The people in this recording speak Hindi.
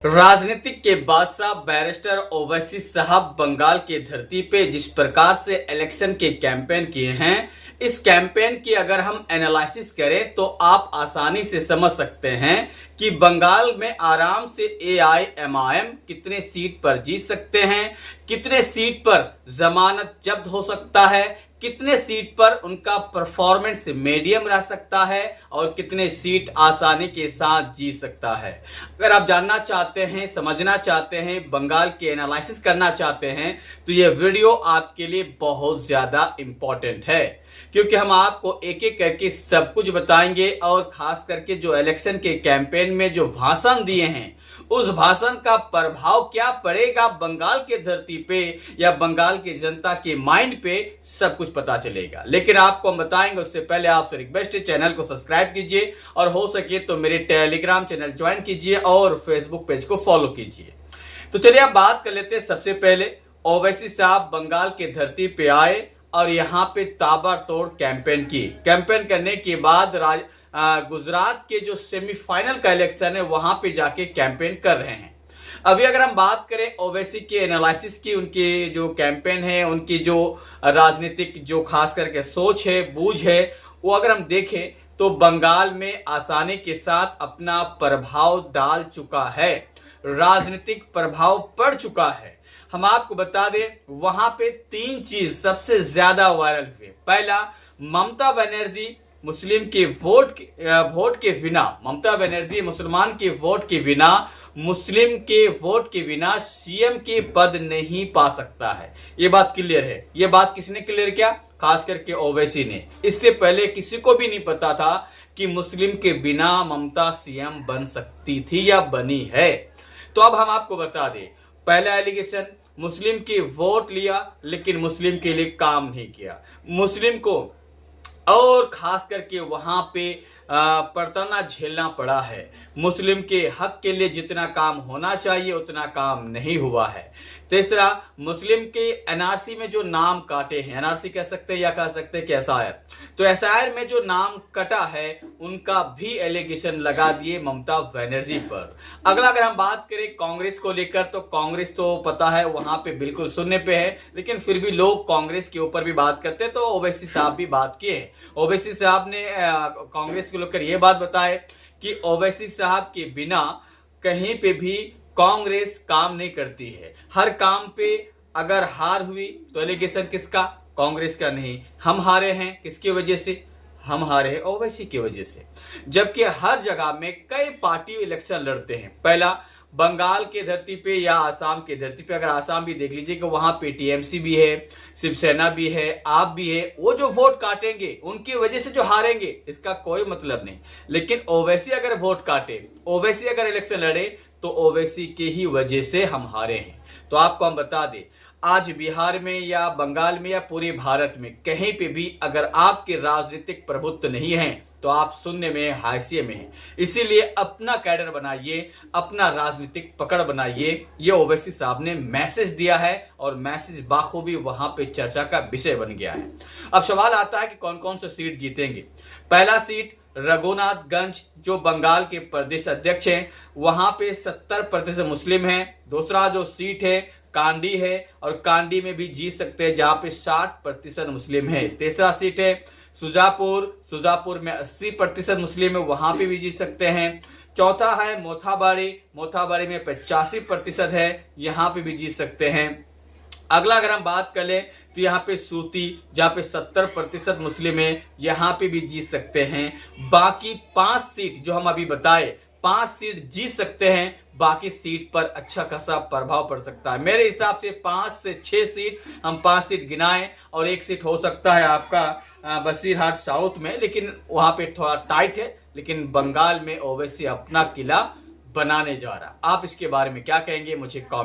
राजनीतिक के बादशाह बैरिस्टर ओवैसी साहब बंगाल की धरती पे जिस प्रकार से इलेक्शन के कैंपेन किए हैं, इस कैंपेन की अगर हम एनालिसिस करें तो आप आसानी से समझ सकते हैं कि बंगाल में आराम से एआईएमआईएम कितने सीट पर जीत सकते हैं, कितने सीट पर जमानत जब्त हो सकता है, कितने सीट पर उनका परफॉर्मेंस मीडियम रह सकता है और कितने सीट आसानी के साथ जीत सकता है। अगर आप जानना चाहते हैं, समझना चाहते हैं, बंगाल की एनालिसिस करना चाहते हैं तो ये वीडियो आपके लिए बहुत ज्यादा इंपॉर्टेंट है, क्योंकि हम आपको एक एक करके सब कुछ बताएंगे और खास करके जो इलेक्शन के कैंपेन में जो भाषण दिए हैं उस भाषण का प्रभाव क्या पड़ेगा बंगाल के धरती पे या बंगाल की जनता के माइंड पे, सब कुछ पता चलेगा। लेकिन आपको हम बताएंगे उससे पहले आपसे रिक्वेस्ट है, चैनल को सब्सक्राइब कीजिए और हो सके तो मेरे टेलीग्राम चैनल ज्वाइन कीजिए और फेसबुक पेज को फॉलो कीजिए। तो चलिए आप बात कर लेते हैं। सबसे पहले ओवैसी साहब बंगाल के धरती पे आए और यहाँ पे ताबड़तोड़ कैंपेन की। कैंपेन करने के बाद गुजरात के जो सेमीफाइनल का इलेक्शन है वहां पे जाके कैंपेन कर रहे हैं। अभी अगर हम बात करें ओवैसी के एनालिसिस की, उनके जो कैंपेन है, उनकी जो राजनीतिक जो खास करके सोच है, बूझ है, वो अगर हम देखें तो बंगाल में आसानी के साथ अपना प्रभाव डाल चुका है, राजनीतिक प्रभाव पड़ चुका है। हम आपको बता दें वहां पे तीन चीज सबसे ज्यादा वायरल हुए। पहला, ममता बनर्जी मुस्लिम के वोट के बिना, ममता बनर्जी मुसलमान के वोट के बिना, मुस्लिम के वोट के बिना सीएम के पद नहीं पा सकता है। ये बात क्लियर है। ये बात किसने क्लियर किया? खास करके ओवैसी ने। इससे पहले किसी को भी नहीं पता था कि मुस्लिम के बिना ममता सीएम बन सकती थी या बनी है। तो अब हम आपको बता दें, पहला एलिगेशन, मुस्लिम के वोट लिया लेकिन मुस्लिम के लिए काम नहीं किया, मुस्लिम को और खास करके वहां पे पड़ताना झेलना पड़ा है। मुस्लिम के हक के लिए जितना काम होना चाहिए उतना काम नहीं हुआ है। तीसरा, मुस्लिम के एनआरसी में जो नाम काटे हैं, एनआरसी कह सकते हैं या कह सकते हैं कि एसआईआर, तो एसआईआर में जो नाम कटा है उनका भी एलिगेशन लगा दिए ममता बनर्जी पर। अगला अगर हम बात करें कांग्रेस को लेकर, तो कांग्रेस तो पता है वहां पे बिल्कुल शून्य पे है, लेकिन फिर भी लोग कांग्रेस के ऊपर भी बात करते हैं, तो ओवैसी साहब भी बात किए। ओवैसी साहब ने कांग्रेस को लेकर यह बात बताए कि ओवैसी साहब के बिना कहीं पे भी कांग्रेस काम नहीं करती है। हर काम पे अगर हार हुई तो एलिगेशन किसका? कांग्रेस का नहीं। हम हारे हैं किसकी वजह से? हम हारे हैं ओवैसी की वजह से। जबकि हर जगह में कई पार्टी इलेक्शन लड़ते हैं। पहला, बंगाल के धरती पे या आसाम के धरती पे, अगर आसाम भी देख लीजिए कि वहां पे टीएमसी भी है, शिवसेना भी है, आप भी है, वो जो वोट काटेंगे उनकी वजह से जो हारेंगे इसका कोई मतलब नहीं। लेकिन ओवैसी अगर वोट काटे, ओवैसी अगर इलेक्शन लड़े तो ओवैसी के ही वजह से हम हारे हैं। तो आपको हम बता दें, आज बिहार में या बंगाल में या पूरे भारत में कहीं पे भी अगर आपके राजनीतिक प्रभुत्व नहीं है तो आप शून्य में, हाशिए में हैं। इसीलिए अपना कैडर बनाइए, अपना राजनीतिक पकड़ बनाइए। ये ओवैसी साहब ने मैसेज दिया है और मैसेज बाखूबी वहां पे चर्चा का विषय बन गया है। अब सवाल आता है कि कौन कौन से सीट जीतेंगे। पहला सीट रघुनाथगंज, जो बंगाल के प्रदेश अध्यक्ष हैं, वहां पे 70% मुस्लिम हैं। दूसरा जो सीट है कांडी है और कांडी में भी जीत सकते हैं जहां पे 60% मुस्लिम है। तीसरा सीट है सुजापुर, सुजापुर में 80% मुस्लिम है, वहां पे भी जीत सकते हैं। चौथा है मोथाबाड़ी, मोथाबाड़ी में 85% है, यहां पे भी जीत सकते हैं। अगला अगर हम बात कर लें तो यहाँ पे सूती, जहाँ पे 70% मुस्लिम है, यहाँ पे भी जीत सकते हैं। बाकी 5 सीट जो हम अभी बताए, 5 सीट जीत सकते हैं, बाकी सीट पर अच्छा खासा प्रभाव पड़ सकता है। मेरे हिसाब से 5 से 6 सीट, हम 5 सीट गिनाएं और 1 सीट हो सकता है आपका बसीरहाट साउथ में, लेकिन वहां पे थोड़ा टाइट है। लेकिन बंगाल में ओवैसी अपना किला बनाने जा रहा। आप इसके बारे में क्या कहेंगे? मुझे कमेंट